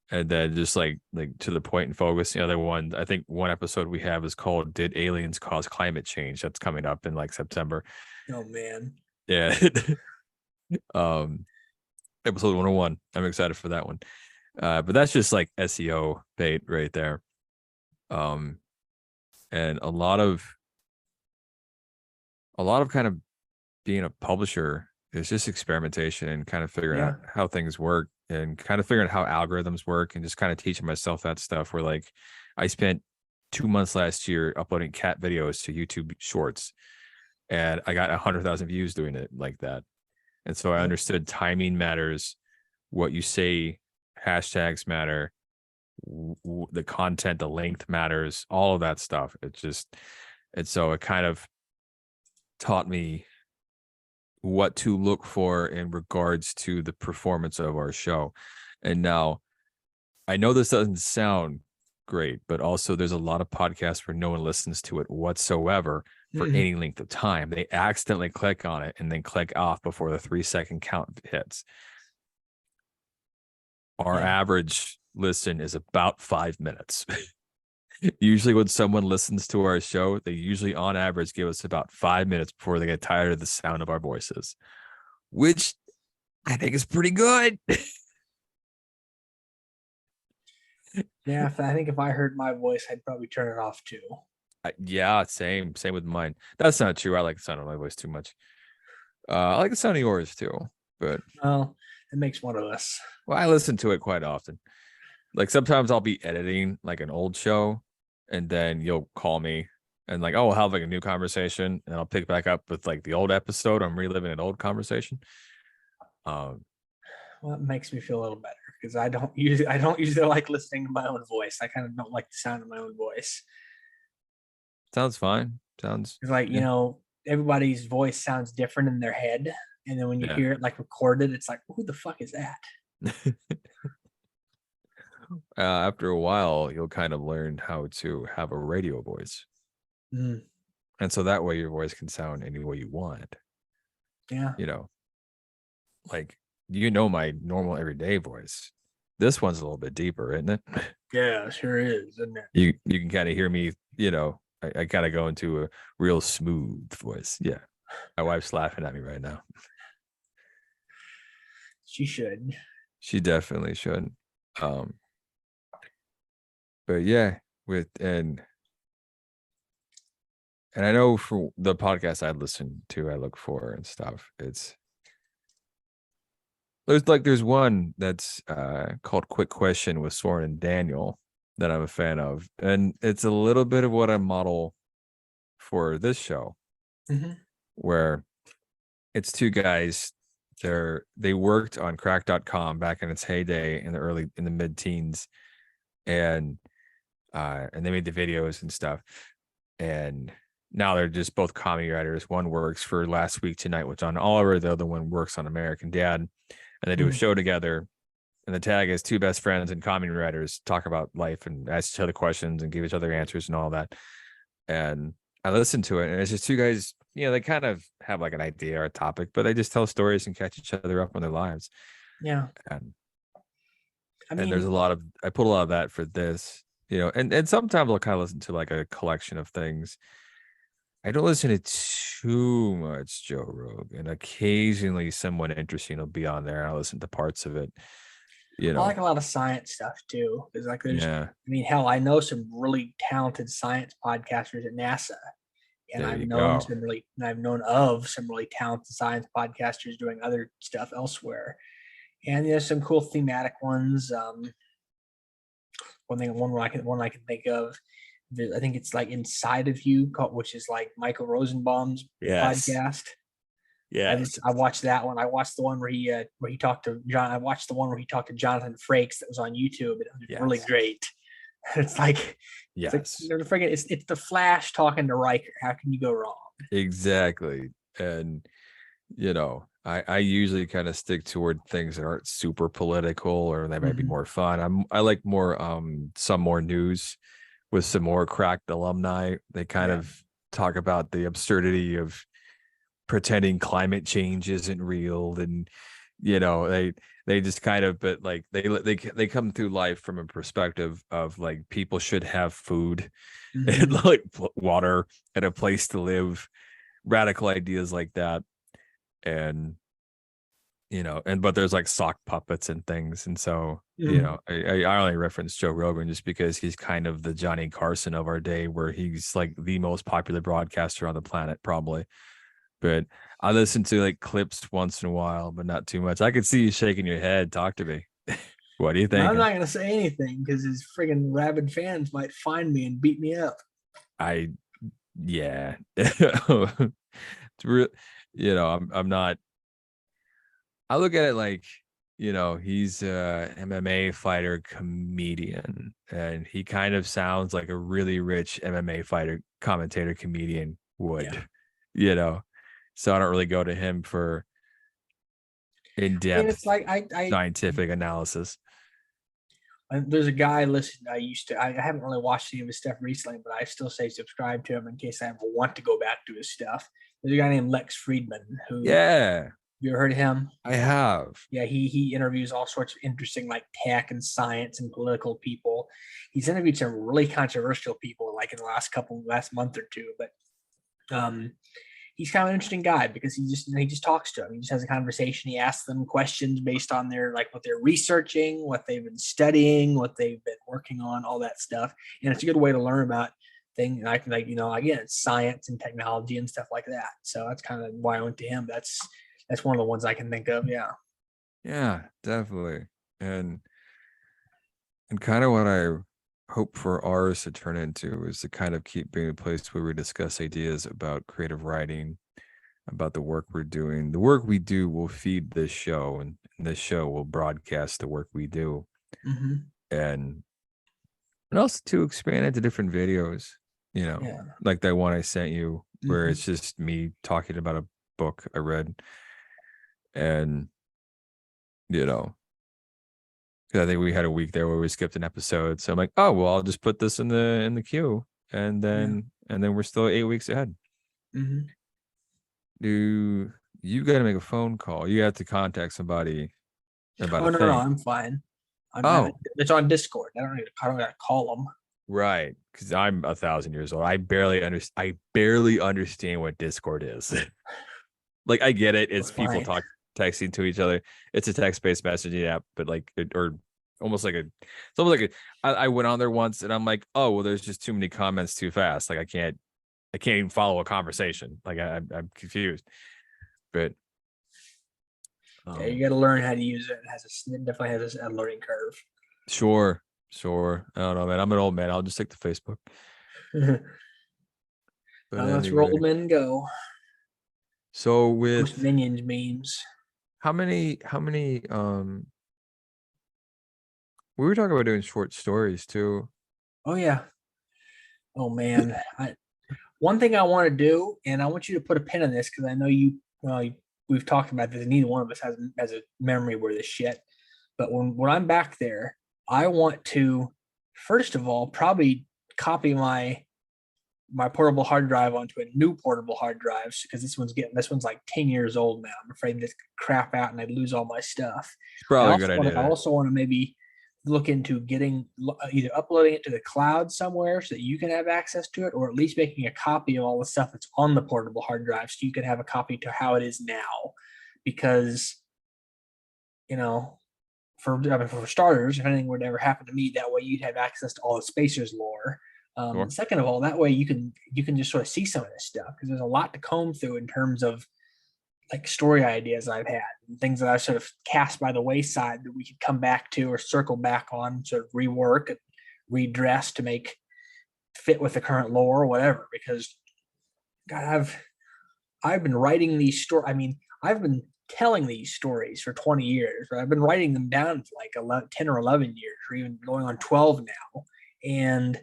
and then just like to the point and focus. The other one, I think one episode we have is called "Did Aliens Cause Climate Change?" That's coming up in like September. Oh man. Yeah. Episode 101. I'm excited for that one. But that's just like SEO bait right there. And a lot of kind of being a publisher is just experimentation and kind of figuring out how things work, and kind of figuring out how algorithms work, and just kind of teaching myself that stuff. Where like I spent 2 months last year uploading cat videos to YouTube Shorts, and I got 100,000 views doing it like that. And so I understood timing matters, what you say, hashtags matter, the content, the length matters, all of that stuff. And so it kind of taught me what to look for in regards to the performance of our show. And now I know this doesn't sound great, but also there's a lot of podcasts where no one listens to it whatsoever for any length of time. They accidentally click on it and then click off before the 3-second count hits. Our average listen is about 5 minutes. Usually when someone listens to our show, they usually on average give us about 5 minutes before they get tired of the sound of our voices, which I think is pretty good. Yeah, I think if I heard my voice, I'd probably turn it off too. Yeah, same with mine. That's not true. I like the sound of my voice too much. I like the sound of yours too, but well, it makes one of us. Well, I listen to it quite often. Like sometimes I'll be editing like an old show, and then you'll call me and like, oh, we'll have like a new conversation, and I'll pick back up with like the old episode. I'm reliving an old conversation. Well, it makes me feel a little better, because I don't usually like listening to my own voice. I kind of don't like the sound of my own voice. Sounds fine. It's like, everybody's voice sounds different in their head. And then when you hear it like recorded, it's like, who the fuck is that? After a while, you'll kind of learn how to have a radio voice. And so that way your voice can sound any way you want. Yeah. Like, my normal everyday voice. This one's a little bit deeper, isn't it? Yeah, sure is, isn't it? You can kind of hear me, I kind of go into a real smooth voice. Yeah. My wife's laughing at me right now. She should. She definitely should. But yeah, and I know for the podcast I listen to, I look for and stuff. There's one that's called Quick Question with Soren and Daniel that I'm a fan of, and it's a little bit of what I model for this show, where it's two guys. They worked on crack.com back in its heyday in the mid-teens, and they made the videos and stuff, and now they're just both comedy writers. One works for Last Week Tonight with John Oliver, the other one works on American Dad, and they do a show together. And the tag is two best friends and comedy writers talk about life and ask each other questions and give each other answers and all that. And I listened to it, and it's just two guys, they kind of have like an idea or a topic, but they just tell stories and catch each other up on their lives. Yeah. And there's I put a lot of that for this, and sometimes I'll kind of listen to like a collection of things. I don't listen to too much Joe Rogan. Occasionally, someone interesting will be on there. I listen to parts of it. You I like know, a lot of science stuff too. Because like there's, yeah. I mean, hell, I know some really talented science podcasters at NASA, and There you go. I've known of some really talented science podcasters doing other stuff elsewhere. And there's some cool thematic ones. One I can think of. I think it's like Inside of You, which is like Michael Rosenbaum's Yes. podcast. Yes. I watched that one. I watched the one where he talked to John. I watched the one where he talked to Jonathan Frakes that was on YouTube. It was really Yes. great. It's like Yes. it's the Flash talking to Riker. How can you go wrong? Exactly. And I usually kind of stick toward things that aren't super political or they might be more fun. I like more some more news with some more cracked alumni. They kind of talk about the absurdity of pretending climate change isn't real, and they just kind of, but like they come through life from a perspective of like people should have food and like water and a place to live, radical ideas like that. And but there's like sock puppets and things, and so I only reference Joe Rogan just because he's kind of the Johnny Carson of our day, where he's like the most popular broadcaster on the planet probably. But I listen to like clips once in a while, but not too much. I could see you shaking your head. Talk to me. What do you think? I'm not gonna say anything because his friggin' rabid fans might find me and beat me up. Yeah. It's real. I'm not. I look at it like, he's a MMA fighter comedian, and he kind of sounds like a really rich MMA fighter commentator comedian would, so I don't really go to him for I mean, in-depth it's like scientific analysis. there's a guy I haven't really watched any of his stuff recently, but I still say subscribe to him in case I ever want to go back to his stuff. There's a guy named Lex Friedman who, Yeah, you ever heard of him? I have. Yeah, he interviews all sorts of interesting like tech and science and political people. He's interviewed some really controversial people like in the last month or two, but he's kind of an interesting guy because he just talks to them. He just has a conversation. He asks them questions based on their like what they're researching, what they've been studying, what they've been working on, all that stuff. And it's a good way to learn about things like again, science and technology and stuff like that. So that's kind of why I went to him. That's one of the ones I can think of. Yeah. Yeah, definitely. And kind of what I hope for ours to turn into is to kind of keep being a place where we discuss ideas about creative writing, about the work we're doing. The work we do will feed this show, and this show will broadcast the work we do. And also to expand into different videos, like that one I sent you where it's just me talking about a book I read. And I think we had a week there where we skipped an episode. So I'm like, oh well, I'll just put this in the queue, and then we're still 8 weeks ahead. Do you got to make a phone call? You have to contact somebody about a thing. No, I'm fine. It's on Discord. I don't gotta call them. Right, because I'm 1,000 years old. I barely understand what Discord is. Like, I get it. It's people texting to each other. It's a text-based messaging app, but I went on there once and I'm like, oh well, there's just too many comments too fast. Like I can't even follow a conversation. Like I'm confused. But you got to learn how to use it. It definitely has a learning curve. Sure. I don't know, man. I'm an old man. I'll just stick to Facebook. Let's roll them and go. So with Minions memes. How many we were talking about doing short stories too. Oh yeah. Oh man. One thing I want to do, and I want you to put a pin in this because I know we've talked about this, and neither one of us has a memory where this shit. But when I'm back there, I want to first of all probably copy my portable hard drive onto a new portable hard drive because this one's like 10 years old now. I'm afraid this could crap out and I'd lose all my stuff. It's probably a good idea. I also want to maybe look into getting either uploading it to the cloud somewhere so that you can have access to it, or at least making a copy of all the stuff that's on the portable hard drive so you can have a copy to how it is now. Because, for starters, if anything were to ever happen to me, that way you'd have access to all the Spacers lore. Sure. Second of all, that way you can just sort of see some of this stuff, because there's a lot to comb through in terms of like story ideas I've had and things that I've sort of cast by the wayside that we could come back to or circle back on, sort of rework and redress to make fit with the current lore or whatever. Because God, I've been writing these stories. I mean, I've been telling these stories for 20 years, but I've been writing them down for like 10 or 11 years, or even going on 12 now. And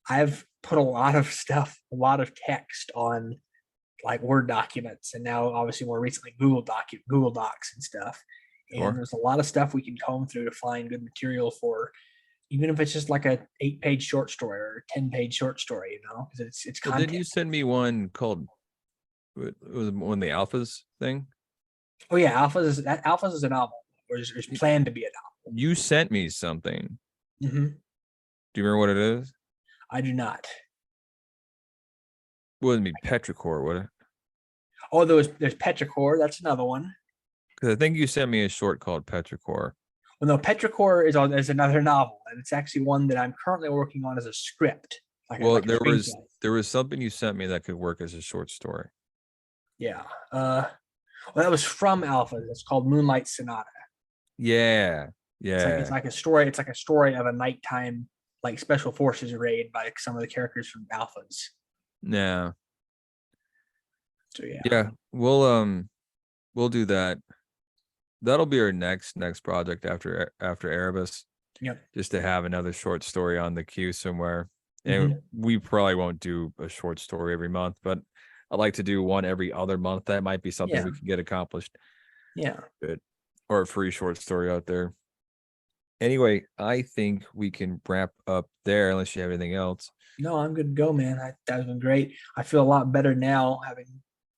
I've put a lot of stuff, a lot of text on like Word documents, and now obviously more recently Google Docs and stuff. And Sure. there's a lot of stuff we can comb through to find good material for, even if it's just like a 8-page short story or a 10-page short story, because it's Well, content. did you send me one called, it was one of the alphas thing? Oh yeah, Alphas is a novel, or is planned to be a novel. You sent me something. Mm-hmm. Do you remember what it is? I do not. It wouldn't be Petrichor, would it? Oh, there's Petrichor. That's another one. Because I think you sent me a short called Petrichor. Well, no, Petrichor is another novel, and it's actually one that I'm currently working on as a script. Well, there was something you sent me that could work as a short story. Yeah. Well, that was from Alpha. It's called Moonlight Sonata. Yeah. It's like a story. It's like a story of a nighttime like special forces raid by some of the characters from Alphas. Yeah. So yeah. Yeah. We'll do that. That'll be our next project after Erebus. Yep. Just to have another short story on the queue somewhere. And we probably won't do a short story every month, but I'd like to do one every other month. That might be something we can get accomplished. Yeah. Good. Or a free short story out there. Anyway, I think we can wrap up there unless you have anything else. No, I'm good to go, man. That's been great. I feel a lot better now, having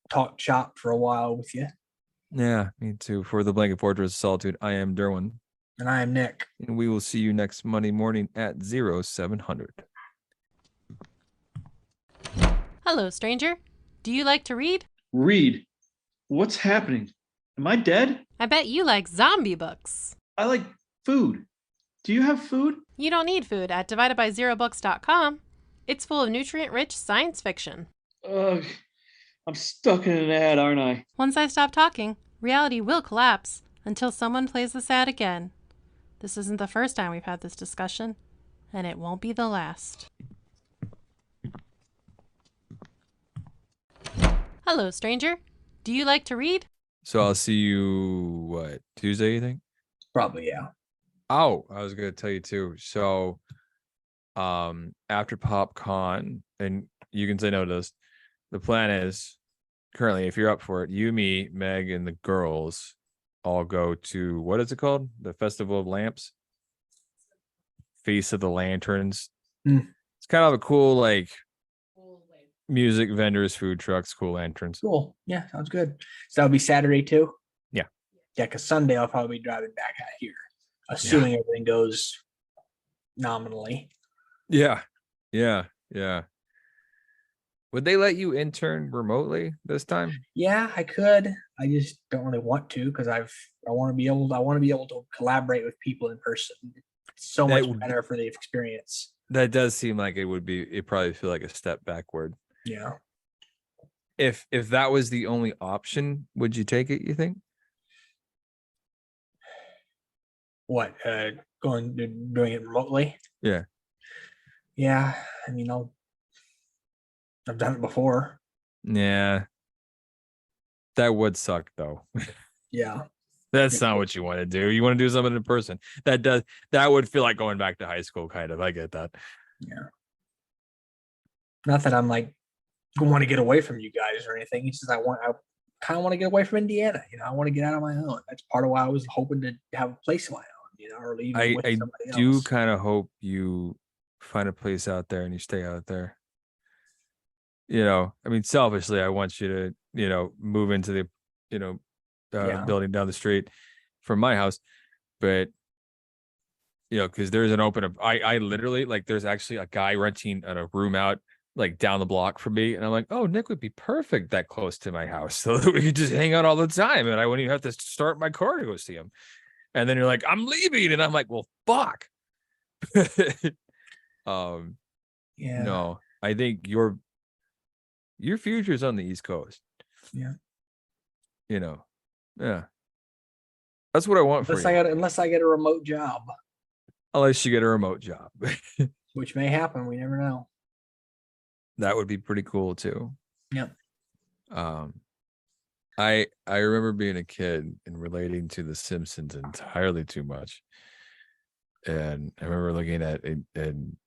talked shop for a while with you. Yeah, me too. For the Blanket Fortress of Solitude, I am Derwin. And I am Nick. And we will see you next Monday morning at 0700. Hello, stranger. Do you like to read? Read? What's happening? Am I dead? I bet you like zombie books. I like food. Do you have food? You don't need food at dividedbyzerobooks.com. It's full of nutrient-rich science fiction. Ugh, I'm stuck in an ad, aren't I? Once I stop talking, reality will collapse until someone plays this ad again. This isn't the first time we've had this discussion, and it won't be the last. Hello, stranger. Do you like to read? So I'll see you, Tuesday, you think? Probably, yeah. Oh, I was going to tell you too. So after PopCon, and you can say no to this, the plan is currently, if you're up for it, you, me, Meg, and the girls all go to, what is it called? The Festival of Lamps? Feast of the Lanterns. It's kind of a cool, like, music vendors, food trucks, cool lanterns. Cool. Yeah, sounds good. So that'll be Saturday too? Yeah. Yeah, because Sunday I'll probably be driving back out here, assuming everything goes nominally. Yeah. Would they let you intern remotely this time? Yeah, I could. I just don't really want to, because I want to be able to collaborate with people in person. It's so much better for the experience. That does seem like it probably feel like a step backward. Yeah. If that was the only option, would you take it, you think? What, doing it remotely? Yeah. Yeah. I mean, I've done it before. Yeah. That would suck though. Yeah. That's not what you want to do. You want to do something in person. That would feel like going back to high school, kind of. I get that. Yeah. Not that I'm like want to get away from you guys or anything. It's just I kind of want to get away from Indiana. I want to get out on my own. That's part of why I was hoping to have a place of my own, or leave with somebody else. I do kind of hope you find a place out there and you stay out there. I mean, selfishly, I want you to, move into the, building down the street from my house. But because there's an open. I literally like. There's actually a guy renting a room out like down the block from me, and I'm like, oh, Nick would be perfect that close to my house, so that we could just hang out all the time, and I wouldn't even have to start my car to go see him. And then you're like, I'm leaving, and I'm like, well, fuck. Yeah. No, I think your future's on the East Coast. Yeah. Yeah. That's what I want for you. Unless I get a remote job, Unless you get a remote job. which may happen. We never know. That would be pretty cool too. Yep. I remember being a kid and relating to The Simpsons entirely too much. And I remember looking at it and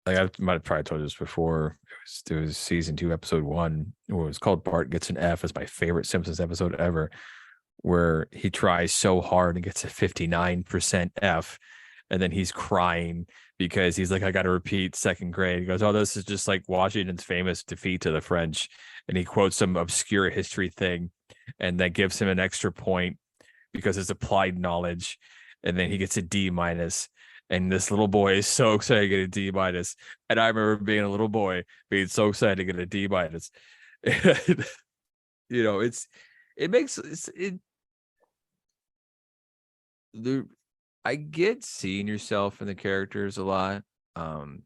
like I might have probably told you this before. It was season 2, episode 1. It was called Bart Gets an F. It's my favorite Simpsons episode ever, where he tries so hard and gets a 59% F. And then he's crying because he's like, I got to repeat second grade. He goes, oh, this is just like Washington's famous defeat to the French. And he quotes some obscure history thing, and that gives him an extra point because it's applied knowledge. And then he gets a D-. And this little boy is so excited to get a D-. And I remember being a little boy being so excited to get a D-. I get seeing yourself in the characters a lot. And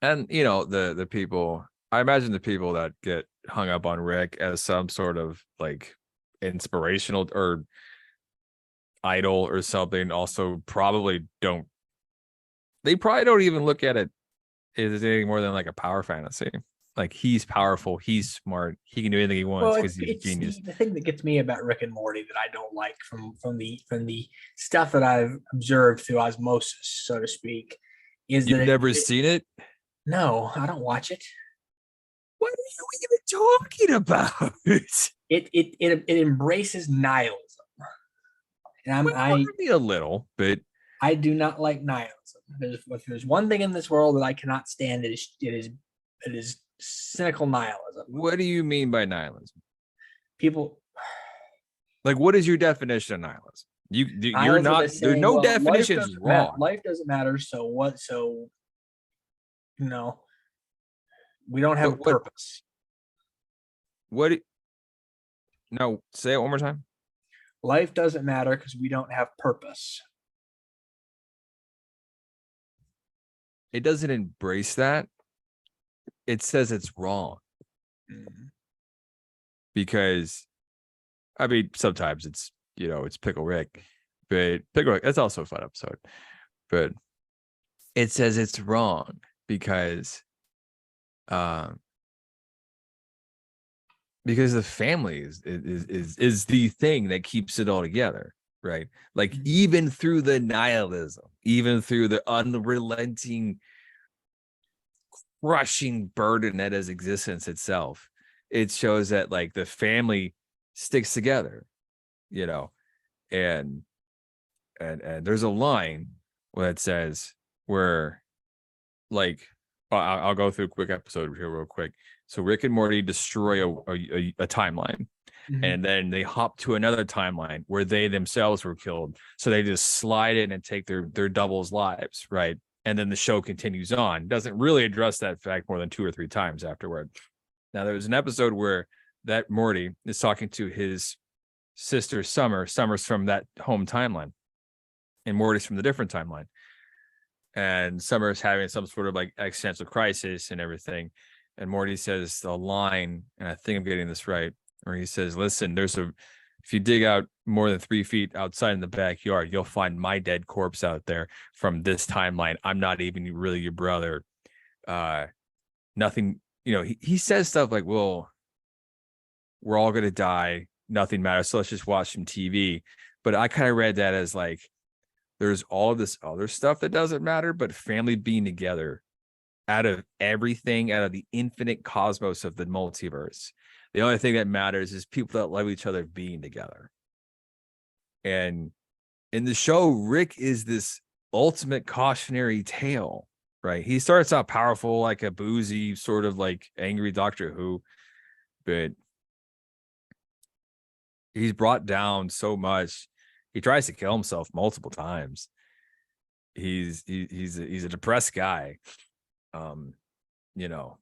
the people, I imagine the people that get hung up on Rick as some sort of like inspirational or idol or something also probably don't even look at it as anything more than like a power fantasy. Like, he's powerful, he's smart, he can do anything he wants because he's a genius. The thing that gets me about Rick and Morty that I don't like from the stuff that I've observed through osmosis, so to speak, is You've that never seen it? No, I don't watch it. What are you even talking about? It embraces nihilism, and I mean a little, but I do not like nihilism. If there's one thing in this world that I cannot stand, it is cynical nihilism. What do you mean by nihilism? People, like, what is your definition of nihilism? You're not. Saying, there's no definitions wrong. Life doesn't matter. So what? So we don't have a purpose. What? No, say it one more time. Life doesn't matter because we don't have purpose. It doesn't embrace that. It says it's wrong. Mm-hmm. Because, I mean, sometimes it's Pickle Rick, but Pickle Rick, that's also a fun episode. But it says it's wrong because the family is the thing that keeps it all together, right? Like, even through the nihilism, even through the unrelenting, crushing burden that is existence itself, it shows that like the family sticks together, and there's a line where it says where, like, I'll go through a quick episode here real quick. So Rick and Morty destroy a timeline, mm-hmm. and then they hop to another timeline where they themselves were killed. So they just slide in and take their doubles' lives, right? And then the show continues on. Doesn't really address that fact more than 2 or 3 times afterward. Now, there was an episode where that Morty is talking to his sister Summer. Summer's from that home timeline, and Morty's from the different timeline. And Summer's having some sort of like existential crisis and everything. And Morty says the line, and I think I'm getting this right, where he says, listen, if you dig out more than 3 feet outside in the backyard, you'll find my dead corpse out there from this timeline. I'm not even really your brother. Nothing, he says stuff like, well, we're all going to die. Nothing matters. So let's just watch some TV. But I kind of read that as like, there's all of this other stuff that doesn't matter, but family being together out of everything, out of the infinite cosmos of the multiverse. The only thing that matters is people that love each other being together. And in the show, Rick is this ultimate cautionary tale, right? He starts out powerful, like a boozy, sort of like angry Doctor Who, but he's brought down so much He tries to kill himself multiple times. He's a depressed guy, you know,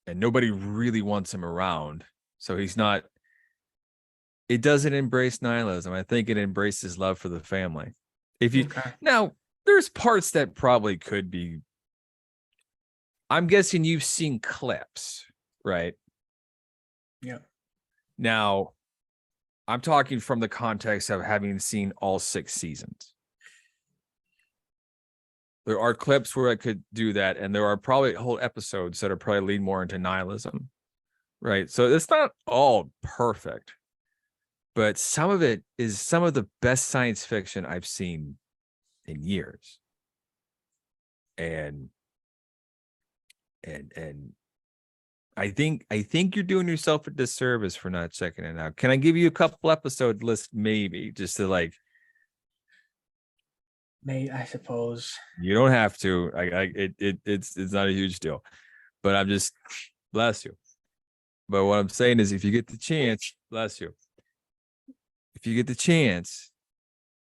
and nobody really wants him around. So he's not. It doesn't embrace nihilism. I think it embraces love for the family. If you now, there's parts that probably could be. I'm guessing you've seen clips, right? Yeah. Now, I'm talking from the context of having seen all 6 seasons. There are clips where I could do that, and there are probably whole episodes that are probably lean more into nihilism, right? So it's not all perfect, but some of it is some of the best science fiction I've seen in years. And I think you're doing yourself a disservice for not checking it out. Can I give you a couple episode list, maybe, just to like? Maybe, I suppose. You don't have to. It's not a huge deal, but I'm just, bless you. But what I'm saying is, if you get the chance, bless you. If you get the chance,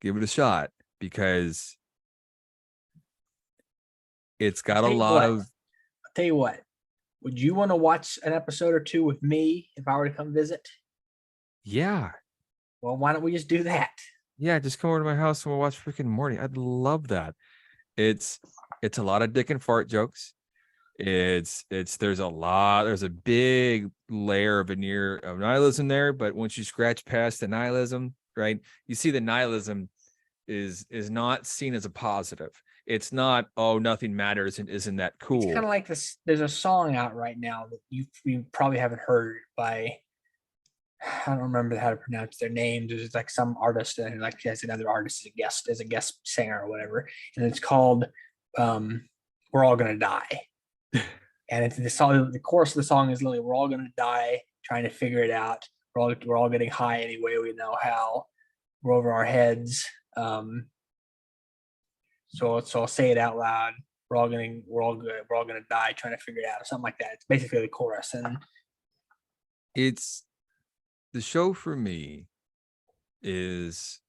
give it a shot, because it's got a lot of. I'll tell you what. Would you want to watch an episode or two with me if I were to come visit? Yeah. Well, why don't we just do that? Yeah, just come over to my house and we'll watch freaking Morty. I'd love that. It's a lot of dick and fart jokes. There's a big layer of veneer of nihilism there, but once you scratch past the nihilism, right, you see the nihilism is not seen as a positive. It's not, oh, nothing matters and isn't that cool. It's kind of like this. There's a song out right now that you probably haven't heard by, I don't remember how to pronounce their names. There's like some artist and like has another artist as a guest singer or whatever, and it's called "We're All Gonna Die." And it's the song. The chorus of the song is literally, "We're all gonna die trying to figure it out. We're all getting high anyway. We know how. We're over our heads." So I'll say it out loud. We're all gonna die trying to figure it out, or something like that. It's basically the chorus, and it's the show for me is,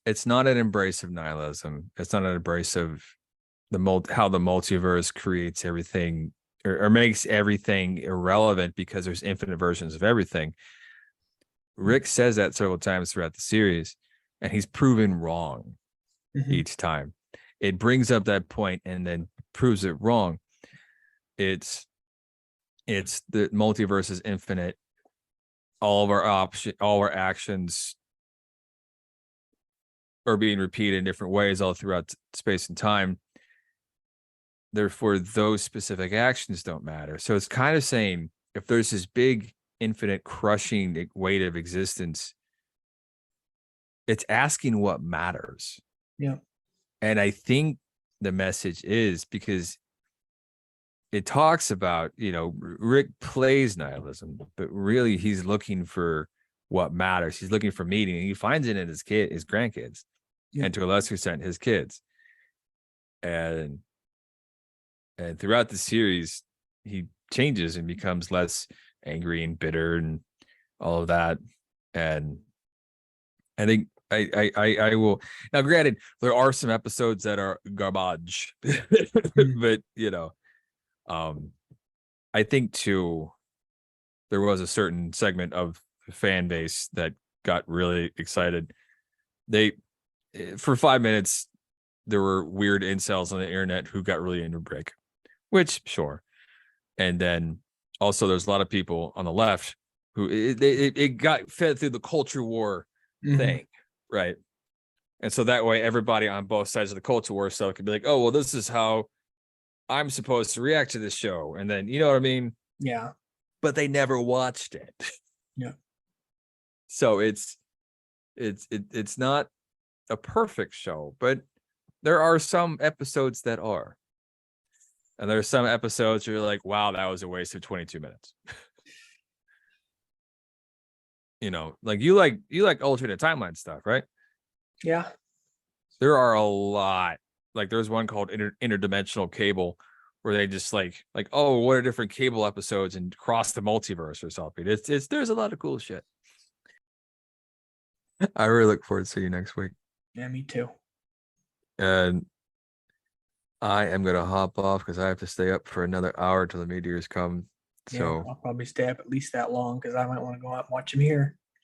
it's not an embrace of nihilism. It's not an embrace of how the multiverse creates everything or makes everything irrelevant because there's infinite versions of everything. Rick says that several times throughout the series, and he's proven wrong each time. It brings up that point and then proves it wrong. It's the multiverse is infinite. All of our actions are being repeated in different ways all throughout space and time. Therefore, those specific actions don't matter. So it's kind of saying, if there's this big, infinite, crushing weight of existence, it's asking what matters. Yeah. And I think the message is, because it talks about, Rick plays nihilism, but really he's looking for what matters. He's looking for meaning, and he finds it in his grandkids, and to a lesser extent, his kids. And throughout the series, he changes and becomes less angry and bitter and all of that. And I think I will, now granted, there are some episodes that are garbage, but I think too, there was a certain segment of the fan base that got really excited. For 5 minutes, there were weird incels on the internet who got really into Rick, which sure. And then also there's a lot of people on the left who it got fed through the culture war thing, right? And so that way everybody on both sides of the culture war stuff could be like, oh, well, this is how I'm supposed to react to this show. And then, you know what I mean? Yeah. But they never watched it. Yeah. So it's not a perfect show, but there are some episodes that are. And there are some episodes where you're like, wow, that was a waste of 22 minutes. Like you like alternate timeline stuff, right? Yeah. There are a lot. Like there's one called Interdimensional Cable, where they just like, oh, what are different cable episodes and cross the multiverse or something. There's a lot of cool shit. I really look forward to seeing you next week. Yeah, me too. And I am gonna hop off because I have to stay up for another hour till the meteors come. Yeah, So I'll probably stay up at least that long because I might want to go out and watch him here.